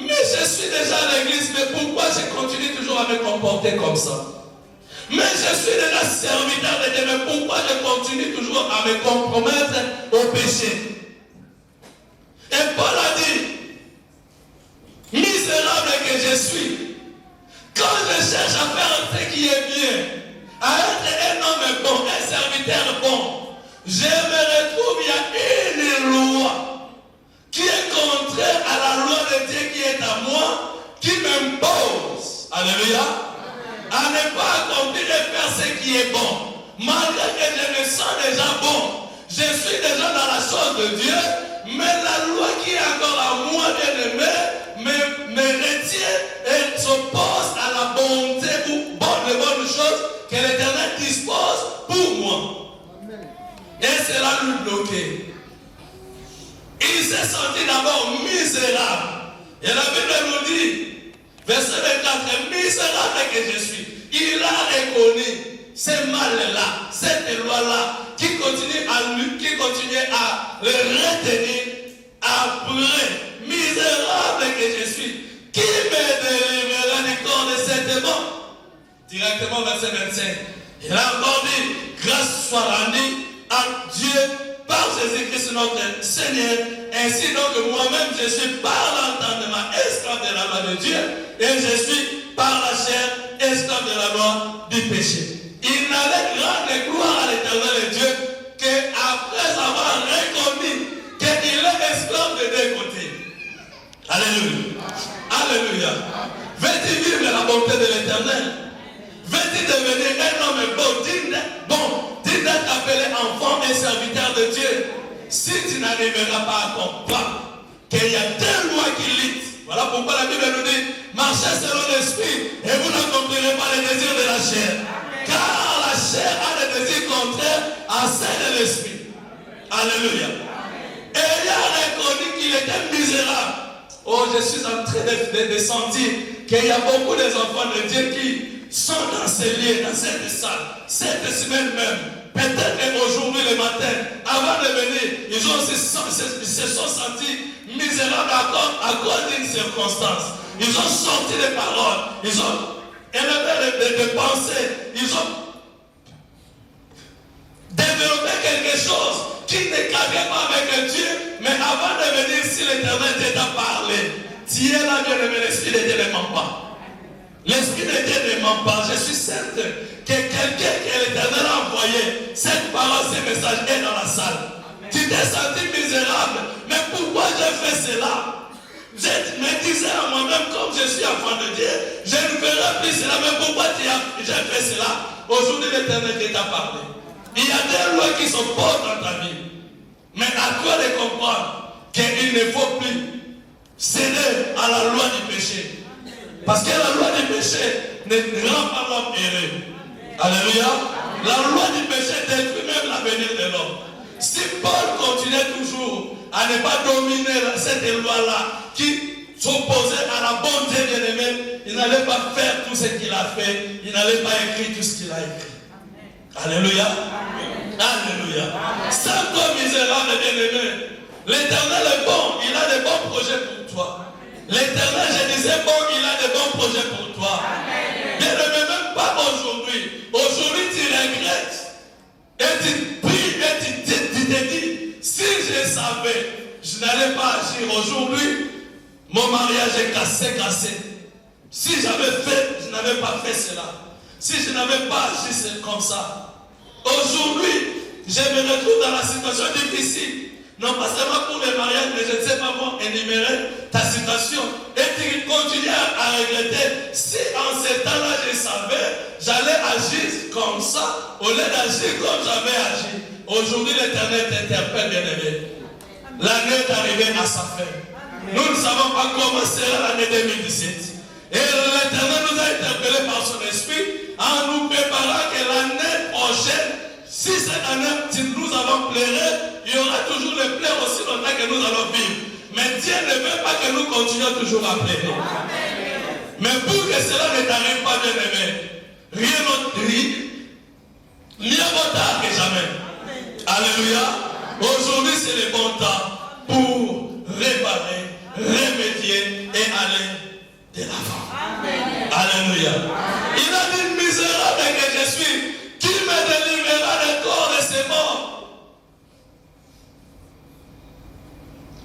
Mais je suis déjà à l'église, mais pourquoi je continue toujours à me comporter comme ça? Mais je suis déjà serviteur de Dieu, mais pourquoi je continue toujours à me compromettre au péché? Et Paul a dit, misérable que je suis, quand je cherche à faire ce qui est bien, à être un homme bon, un serviteur bon, je me retrouve, il y a une loi qui est contraire à la loi de Dieu qui est à moi, qui m'impose, alléluia, à ne pas accomplir et faire ce qui est bon. Malgré que je me sens déjà bon, je suis déjà dans la chose de Dieu, mais la loi qui est encore à moi, bien-aimé, me retient et s'oppose à la bonté ou les bonnes choses que l'Éternel dispose pour moi. Et cela lui bloquait. Il s'est senti d'abord misérable. Et la Bible nous dit, verset 24, misérable que je suis. Il a reconnu ce mal-là, cette loi-là, qui continue à le retenir. Après, misérable que je suis, qui me délivrera du corps de cette mort? Directement verset 25. Il a encore dit, grâce soit rendue à Dieu par Jésus-Christ notre Seigneur. Ainsi donc moi-même je suis par l'entendement esclave de la loi de Dieu et je suis par la chair esclave de la loi du péché. Il n'allait rendre gloire à l'Éternel Dieu qu'après avoir reconnu qu'il est esclave de deux côtés. Alléluia. Alléluia. Veux-tu vivre la bonté de l'Éternel? Veux-tu devenir un homme digne d'être appelé enfant et serviteur de Dieu? Si tu n'arriveras pas à comprendre qu'il y a deux lois qui luttent, voilà pourquoi la Bible nous dit, marchez selon l'esprit et vous n'accomplirez pas les désirs de la chair. Car la chair a des désirs contraires à celle de l'esprit. Alléluia. Et il a reconnu qu'il était misérable. Oh, je suis en train de sentir qu'il y a beaucoup d'enfants de Dieu qui sont dans ces lieux, dans cette salle, cette semaine même, peut-être aujourd'hui le matin, avant de venir, ils se sont sentis misérables à cause d'une circonstance. Ils ont sorti des paroles, ils ont élevé des pensées, ils ont développé quelque chose qui ne cadrait pas avec Dieu, mais avant de venir, si l'Éternel t'a parlé, tu es là, bien aimé, l'Esprit de Dieu ne ment pas. L'Esprit de Dieu ne ment pas. Je suis certain que quelqu'un que l'Éternel a envoyé, cette parole, ce message est dans la salle. Amen. Tu t'es senti misérable, mais pourquoi j'ai fait cela? Je me disais à moi-même, comme je suis enfant de Dieu, je ne ferai plus cela, mais pourquoi j'ai fait cela? Aujourd'hui, l'Éternel t'a parlé. Il y a des lois qui s'opposent dans ta vie. Mais à toi de comprendre qu'il ne faut plus céder à la loi du péché. Parce que la loi du péché ne rend pas l'homme heureux. Alléluia. La loi du péché détruit même l'avenir de l'homme. Si Paul continuait toujours à ne pas dominer cette loi-là qui s'opposait à la bonté de bien-aimé, il n'allait pas faire tout ce qu'il a fait, il n'allait pas écrire tout ce qu'il a écrit. Alléluia. Alléluia. Sans toi, misérable bien-aimé, l'Éternel est bon, il a de bons projets pour toi. L'Éternel, je disais bon, il a de bons projets pour toi. Bien-aimé, même pas aujourd'hui. Aujourd'hui, tu regrettes. Et tu pries et tu te dis, si je savais, je n'allais pas agir aujourd'hui, mon mariage est cassé. Si j'avais fait, je n'avais pas fait cela. Si je n'avais pas agi comme ça. Aujourd'hui, je me retrouve dans la situation difficile. Non pas seulement pour les mariages, mais je ne sais pas comment énumérer ta situation. Et tu continues à regretter. Si en ce temps-là je savais, j'allais agir comme ça, au lieu d'agir comme j'avais agi. Aujourd'hui, l'Éternel t'interpelle, bien-aimé. L'année est arrivée à sa fin. Nous ne savons pas comment sera l'année 2017. Et l'Éternel nous a interpellés par son esprit en nous préparant que l'année prochaine, si cette année nous allons pleurer, il y aura toujours les pleurs aussi longtemps que nous allons vivre. Mais Dieu ne veut pas que nous continuions toujours à pleurer. Mais pour que cela ne t'arrive pas, bien aimé, rien d'autre mieux vaut tard que jamais. Alléluia. Aujourd'hui, c'est le bon temps pour réparer, remédier et aller de l'avant. Alléluia. Il a dit misérable que je suis. Qui me délivrera de corps de ces morts?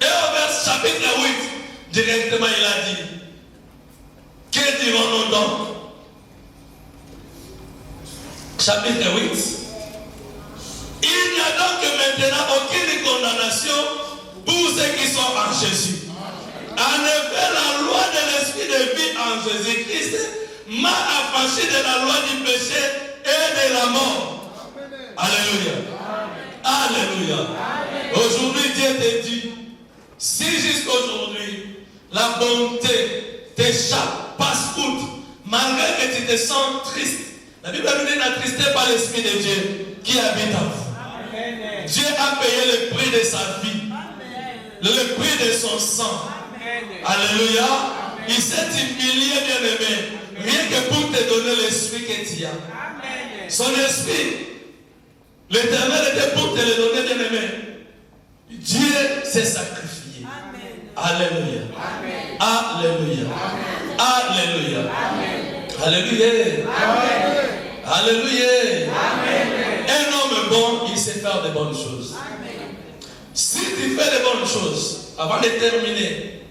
Et au verset chapitre 8, directement il a dit, que dirons-nous donc? Chapitre 8. Il n'y a donc maintenant aucune condamnation pour ceux qui sont en Jésus. En effet, la loi de l'esprit de vie en Jésus-Christ m'a affranchi de la loi du péché et de la mort. Alléluia. Alléluia. Aujourd'hui, Dieu te dit, si jusqu'aujourd'hui, la bonté t'échappe, passe outre, malgré que tu te sens triste, la Bible nous dit n'attristez pas l'esprit de Dieu qui habite en vous. Amen. Dieu a payé le prix de sa vie, le prix de son sang. Alléluia. Amen. Il s'est humilié, bien-aimé, rien que pour te donner l'esprit que tu as. Amen. Son esprit, l'Éternel était pour te le donner, bien-aimé. Dieu s'est sacrifié. Amen. Alléluia. Amen. Alléluia. Amen. Alléluia. Amen. Alléluia. Amen. Alléluia. Amen. Un homme bon, il sait faire de bonnes choses. Amen. Si tu fais de bonnes choses, avant de terminer,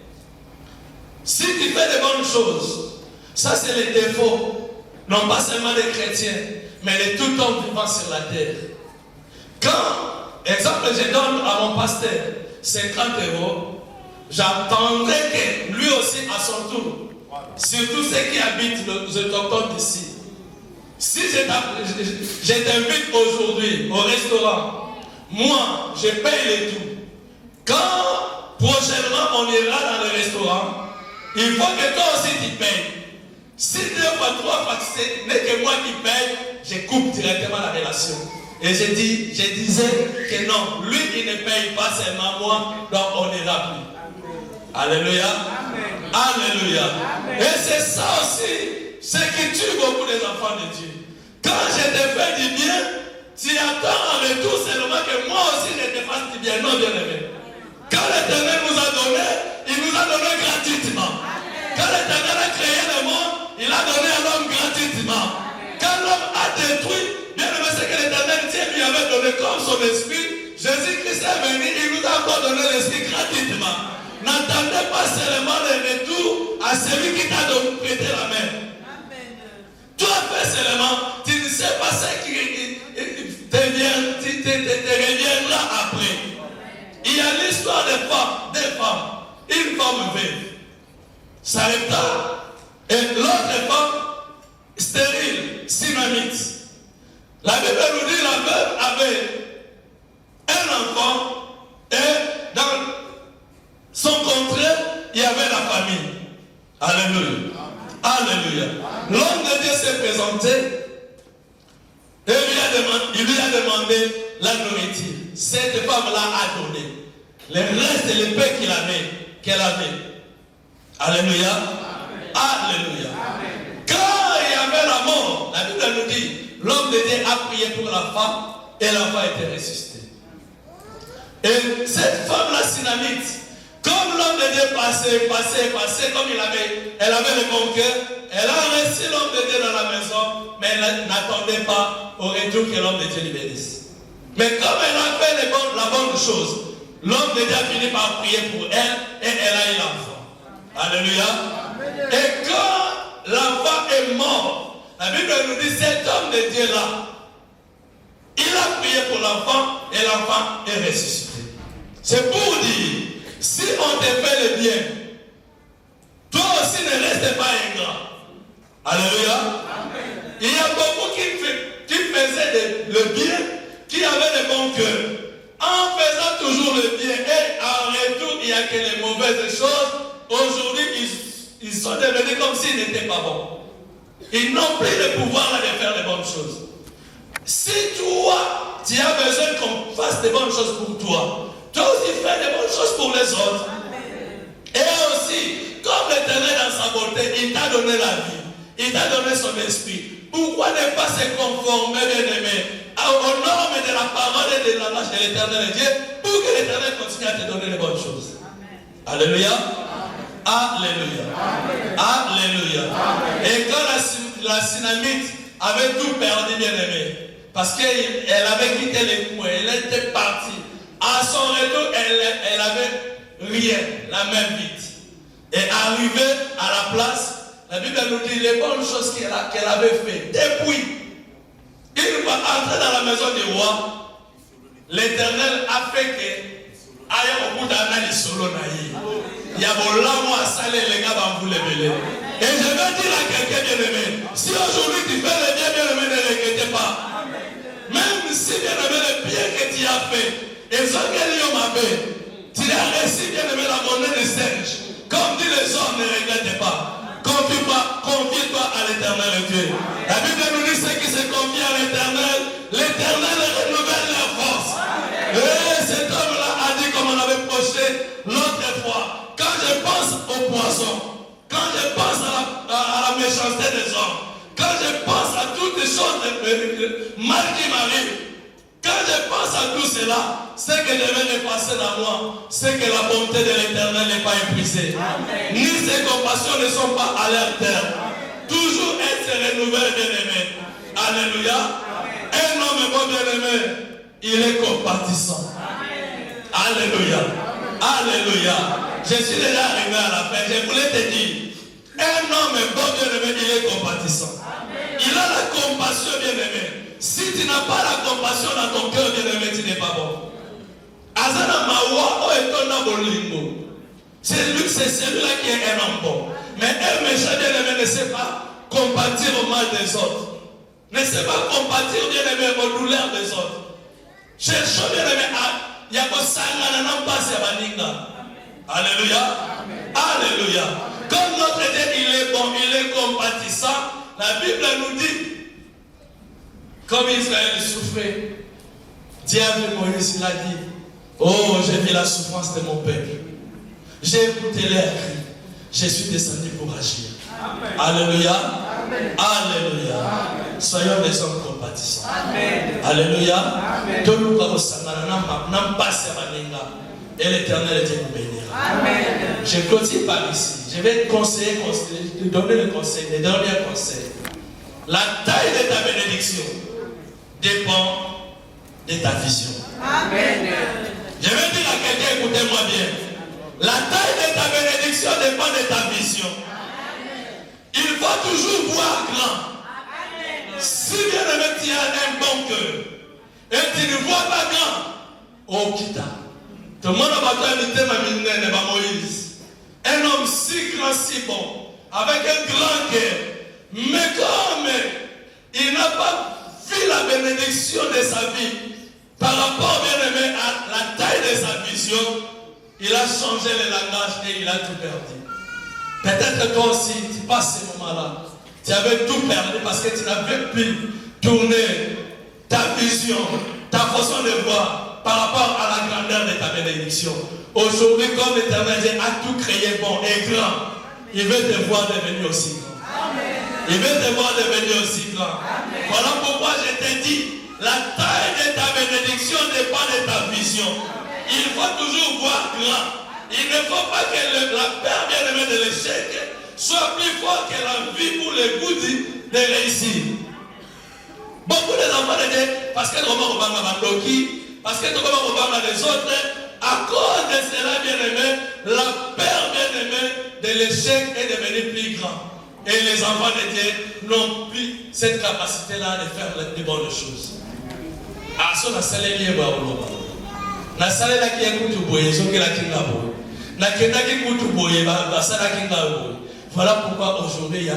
si tu fais de bonnes choses, ça c'est le défaut, non pas seulement des chrétiens, mais de tout homme vivant sur la terre. Quand, exemple, je donne à mon pasteur 50 €, j'attendrai que lui aussi à son tour, surtout ceux qui habitent les autochtones d'ici. Si je t'invite aujourd'hui au restaurant, moi je paye le tout. Quand prochainement on ira dans le restaurant, il faut que toi aussi tu payes. Si 2 fois, 3 fois, ce n'est que moi qui paye, je coupe directement la relation. Et je disais que non, lui il ne paye pas seulement moi, donc on n'ira plus. Alléluia. Amen. Alléluia. Amen. Et c'est ça aussi, ce qui tue beaucoup des enfants de Dieu. Quand je te fais du bien, tu attends en retour seulement que moi aussi je te fasse du bien. Non, bien aimé. Quand l'Éternel nous a donné, il nous a donné gratuitement. Quand l'Éternel a créé le monde, il a donné à l'homme gratuitement. Quand l'homme a détruit, bien aimé, c'est que l'Éternel Dieu lui avait donné comme son esprit. Jésus-Christ est venu, il nous a encore donné l'esprit gratuitement. N'attendez pas seulement le retour à celui qui t'a prêté la main. Toi fais seulement, tu ne sais pas passé qui te reviendra après. Il y a l'histoire des femmes. Une femme veuve, Sarepta, et l'autre femme stérile, Sunamite. La Bible nous dit la veuve avait un enfant et dans son contraire, il y avait la famille. Alléluia. Alléluia. L'homme de Dieu s'est présenté et il lui a demandé la nourriture. Cette femme-là a donné. Le reste, les paix qu'elle avait. Alléluia. Alléluia. Quand il y avait la mort, la Bible nous dit, l'homme de Dieu a prié pour la femme et l'enfant était ressuscité. Et cette femme-là, Sunamite, comme l'homme de Dieu passait, comme elle avait le bon cœur, elle a reçu l'homme de Dieu dans la maison, mais elle n'attendait pas au retour que l'homme de Dieu lui bénisse. Mais comme elle a fait la bonne chose, l'homme de Dieu a fini par prier pour elle et elle a eu l'enfant. Alléluia. Et quand l'enfant est mort, la Bible nous dit cet homme de Dieu là, il a prié pour l'enfant et l'enfant est ressuscité. C'est pour dire, si on te fait le bien, toi aussi ne reste pas ingrat. Alléluia. Amen. Il y a beaucoup qui faisaient le bien, qui avaient le bon cœur. En faisant toujours le bien et en retour, il n'y a que les mauvaises choses. Aujourd'hui, ils sont devenus comme s'ils n'étaient pas bons. Ils n'ont plus le pouvoir de faire les bonnes choses. Si toi, tu as besoin qu'on fasse des bonnes choses pour toi, toi aussi fais des bonnes choses pour les autres. Et aussi, comme l'Éternel dans sa bonté, il t'a donné la vie, il t'a donné son esprit. Pourquoi ne pas se conformer, bien-aimé, aux normes de la parole et de la marche de l'Éternel Dieu, pour que l'Éternel continue à te donner les bonnes choses. Alléluia. Alléluia. Alléluia. Et quand la Sunamite avait tout perdu, bien-aimé, parce qu'elle avait quitté les coups, elle était partie. À son retour, elle avait rien, la main vide. Et arrivée à la place, la Bible nous dit les bonnes choses qu'elle avait faites. Depuis, une fois entrée dans la maison du roi, l'Éternel a fait que aïe au bout d'un an, solo naïe. Il y a bon là, moi, salé, les gars, va vous lever. Et je vais dire à quelqu'un bien-aimé, si aujourd'hui tu fais le bien-aimé, ne regrettez pas. Même si bien-aimé, le bien que tu as fait, et ce que l'homme a fait, tu as reçu bien-aimé la monnaie de singe. Comme dit les hommes, ne regrette pas. Confie-toi à l'Éternel Dieu. La Bible nous dit ceux qui se confient à l'Éternel, l'Éternel renouvelle leur force. Et cet homme-là a dit comme on avait projeté l'autre fois. Quand je pense aux poissons, quand je pense à la méchanceté des hommes, quand je pense à toutes les choses mal qui m'arrivent, quand je pense à tout cela, ce que je vais passer dans moi, c'est que la bonté de l'Éternel n'est pas épuisée. Ni ses compassions ne sont pas à leur terme. Toujours elle se renouvelle, bien-aimé. Alléluia. Un homme bon, bien-aimé, il est compatissant. Alléluia. Alléluia. Je suis déjà arrivé à la fin. Je voulais te dire, un homme bon, bien-aimé, il est compatissant. Il a la compassion, bien-aimé. Si tu n'as pas la compassion dans ton cœur, bien-aimé, tu n'es pas bon. Azana Mawa, c'est celui-là qui est un homme bon. Mais un méchant, bien-aimé, ne sait pas compatir au mal des autres. Ne sait pas compatir, bien-aimé, aux douleurs des autres. Cherchons, bien-aimé, il y a pas Alléluia. Alléluia. Comme notre Dieu, il est bon, il est compatissant, la Bible nous dit, comme Israël souffrait, Dieu a vu Moïse, il a dit, oh, j'ai vu la souffrance de mon peuple. J'ai écouté leurs cris. Je suis descendu pour agir. Amen. Alléluia. Amen. Alléluia. Amen. Soyons des hommes compatissants. Amen. Alléluia. Amen. Et l'Éternel Dieu nous bénira. Amen. Je continue par ici. Je vais te donner le conseil, le dernier conseil. La taille de ta bénédiction dépend de ta vision. Amen. Je vais dire à quelqu'un, écoutez-moi bien. La taille de ta bénédiction dépend de ta vision. Amen. Il faut toujours voir grand. Amen. Si bien aimé, tu as un bon cœur et tu ne vois pas grand, oh kita. Tout le monde va invité ma minette Moïse. Un homme si grand, si bon, avec un grand cœur. Mais comme il n'a pas vu la bénédiction de sa vie par rapport, bien aimé, à la taille de sa vision, il a changé le langage et il a tout perdu. Peut-être que toi aussi, tu passes ces moments-là. Tu avais tout perdu parce que tu n'avais plus tourné ta vision, ta façon de voir par rapport à la grandeur de ta bénédiction. Aujourd'hui, comme l'Éternel a tout créé bon et grand, il veut te voir devenir aussi grand. Il veut te voir devenir aussi grand. Voilà pourquoi je t'ai dit, la taille de ta bénédiction dépend de ta vision. Il faut toujours voir grand. Il ne faut pas que la peur bien-aimée de l'échec soit plus fort que la vie pour le goût de réussir. Beaucoup d'enfants de Dieu, parce que nous avons parce que nous avons les autres, à cause de cela, bien-aimé, la peur bien-aimée de l'échec est devenue plus grande. Et les enfants de Dieu n'ont plus cette capacité-là de faire de bonnes choses. Ah, ça, c'est le lieu où na sala la ki kutu boye zoki la kinga boye na kenda ki kutu boye ba sala kinga boye. Voilà pourquoi aujourd'hui il y a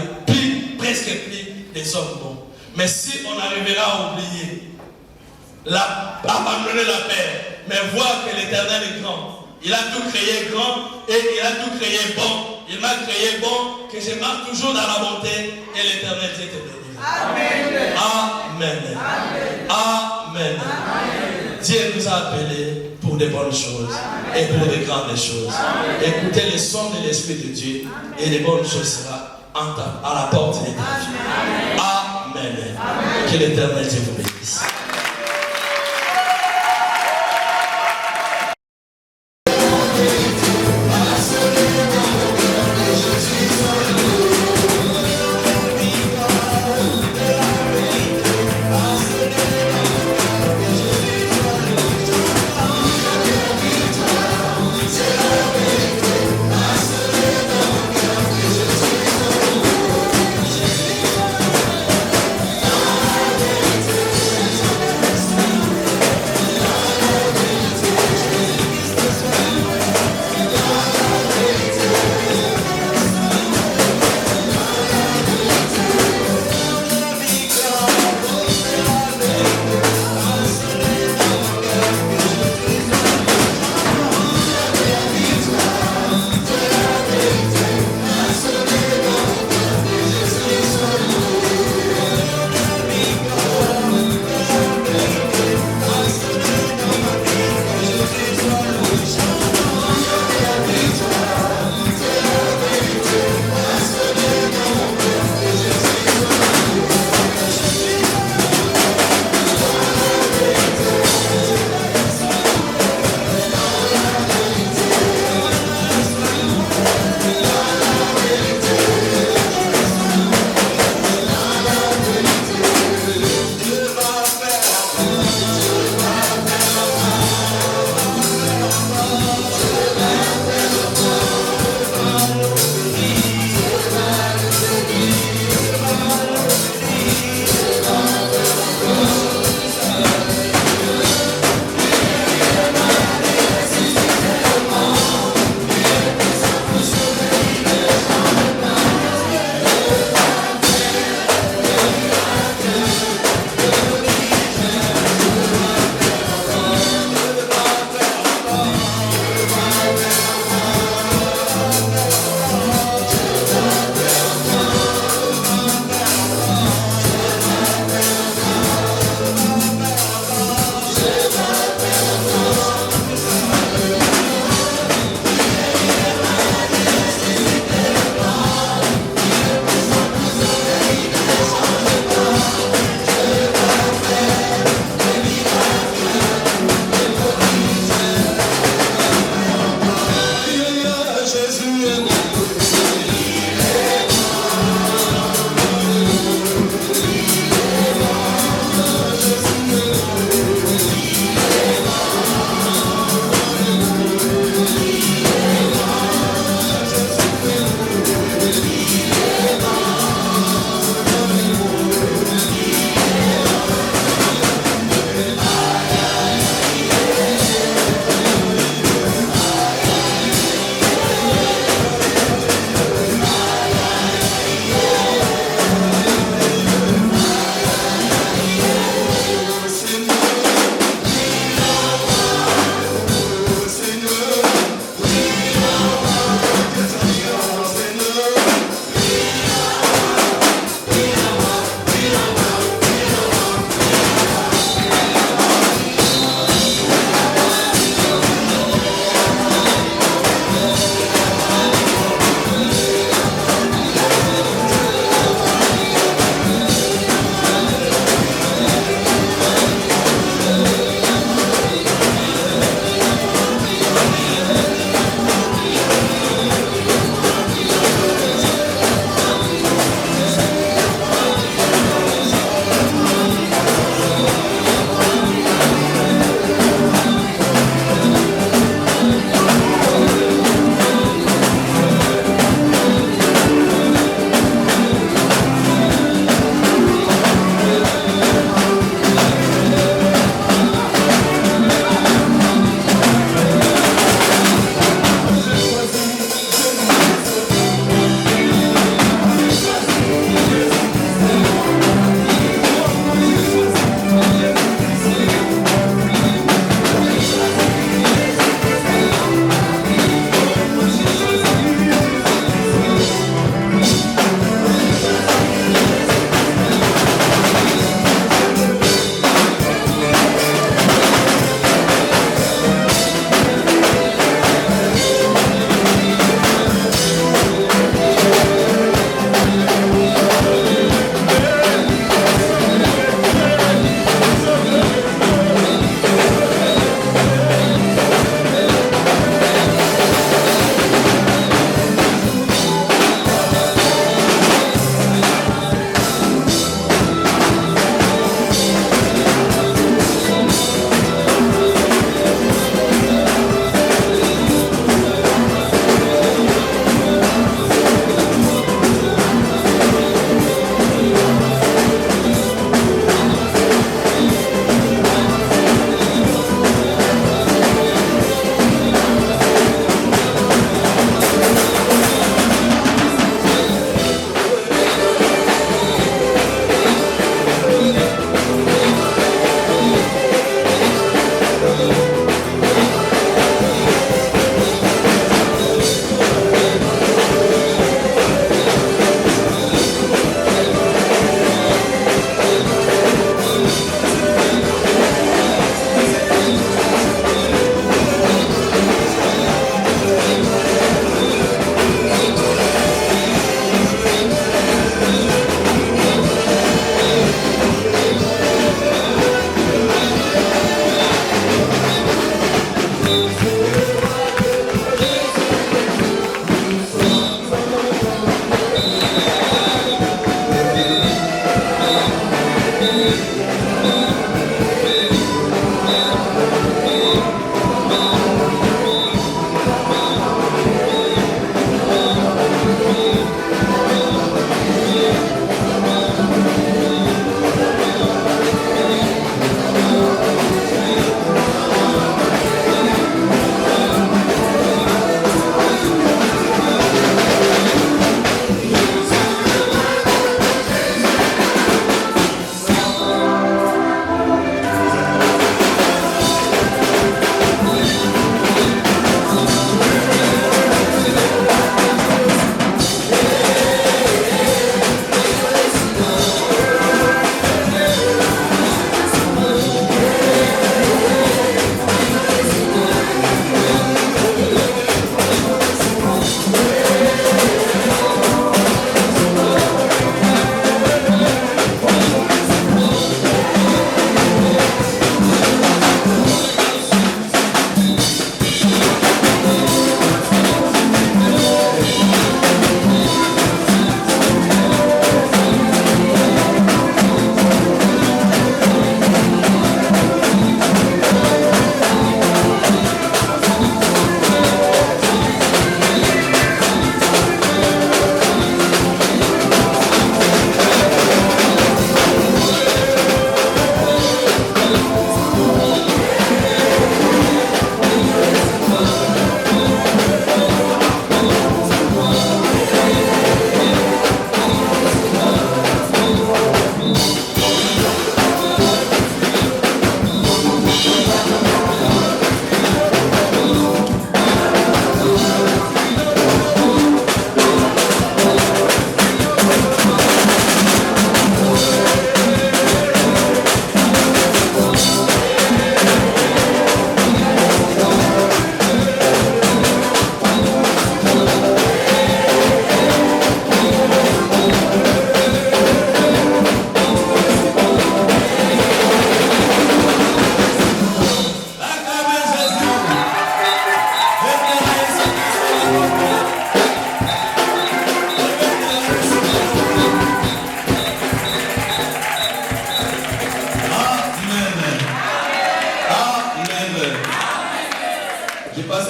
presque plus des hommes bons. Mais si on arrivera à oublier abandonner la paix, mais voir que l'Éternel est grand, il a tout créé grand et il a tout créé bon, il m'a créé bon, que je marche toujours dans la bonté et l'Éternel te bénit. Amen. Amen. Amen. Amen. Dieu nous a appelés pour de bonnes choses et pour de grandes choses. Écoutez le son de l'Esprit de Dieu et les bonnes choses seront à la porte de ta vie. Amen. Que l'Éternel Dieu vous bénisse.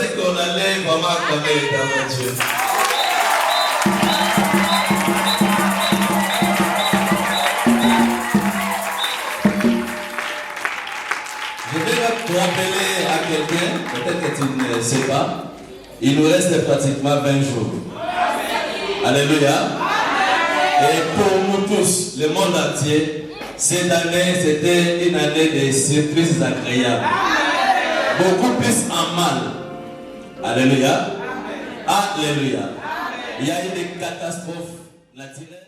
pensais qu'on allait vraiment acclamer dans Dieu. Je vais te rappeler à quelqu'un, peut-être que tu ne sais pas, il nous reste pratiquement 20 jours. Alléluia. Et pour nous tous, le monde entier, cette année, c'était une année de surprises agréables. Beaucoup plus en mal. Alléluia. Alléluia. Il y a eu des catastrophes naturelles.